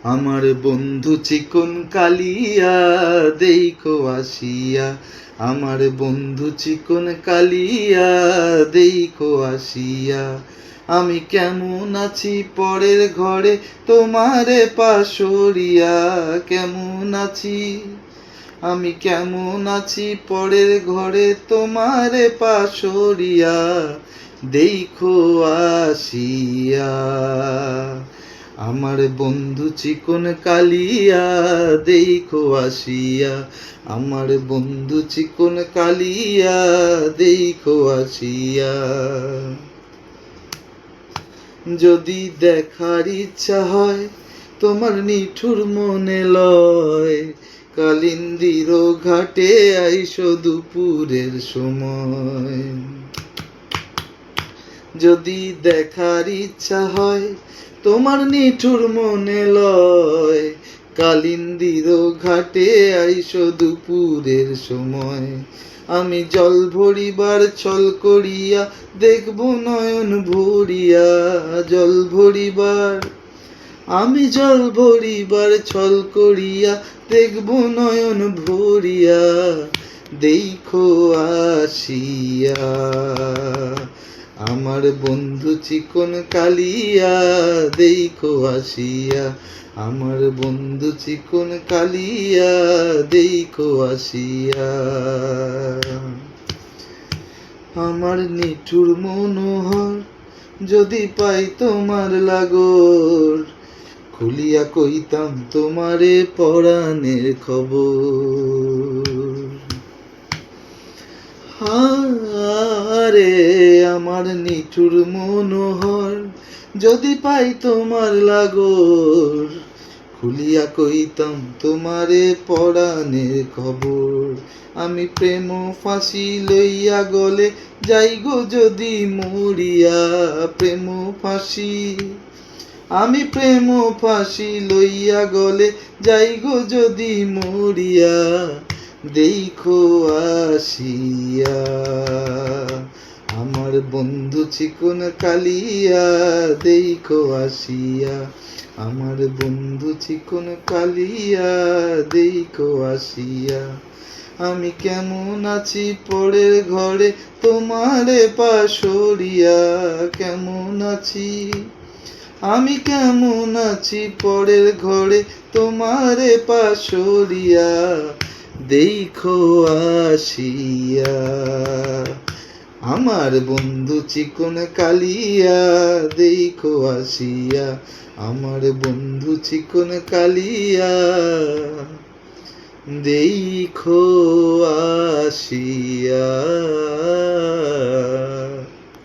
আমার বন্ধু চিকন কালিয়া দেখো আসিয়া, আমার বন্ধু চিকন কালিয়া দেখো আসিয়া। আমি কেমন আছি পরের ঘরে তোমারে পাশরিয়া, কেমন আছি আমি কেমন আছি পরের ঘরে তোমারে পাশরিয়া, দেখো আসিয়া। আমার বন্ধু চিকন কালিয়া দেখো আসিয়া, আমার বন্ধু চিকন কালিয়া দেখো আসিয়া। যদি দেখার ইচ্ছা হয় তোমার নিঠুর মনে লয়, কালিন্দির ঘাটে আইসো দুপুরের সময়। যদি দেখার ইচ্ছা হয় তোমার নিঠুর মনে লয়, কালিন্দির ঘাটে আইসো দুপুরের সময়। আমি জল ভরিবার ছল করিয়া দেখব নয়ন ভরিয়া, জল ভরিবার আমি জল ভরিবার ছল করিয়া দেখব নয়ন ভরিয়া, দেখো আসিয়া। আমার বন্ধু চিকন কালিয়া দেখো আসিয়া, আমার বন্ধু চিকন কালিয়া দেখো আসিয়া। আমার নিঠুর মনোহর যদি পাই তোমার লাগর, খুলিয়া কইতাম তোমারে পরাণের খবর। আরে আমার নিঠুর মনোহর যদি পাই তোমার লাগর, খুলিয়া কইতাম তোমারে পরাণের খবর। আমি প্রেম ফাঁসি লইয়া গলে যাই গো যদি মরিয়া, প্রেম ফাঁসি আমি প্রেম ফাঁসি লইয়া গলে যাই গো যদি মরিয়া, দেখো আসিয়া। আমার বন্ধু চিকন কালিয়া দেখো আসিয়া, আমার বন্ধু চিকন কালিয়া দেখো আসিয়া। আমি কেমন আছি পরের ঘরে তোমারে পাশরিয়া, কেমন আছি আমি কেমন আছি পরের ঘরে তোমারে পাশরিয়া, দেখো আসিয়া। আমার বন্ধু চিকন কালিয়া দেখো আসিয়া, আমার বন্ধু চিকন কালিয়া দেখো আসিয়া।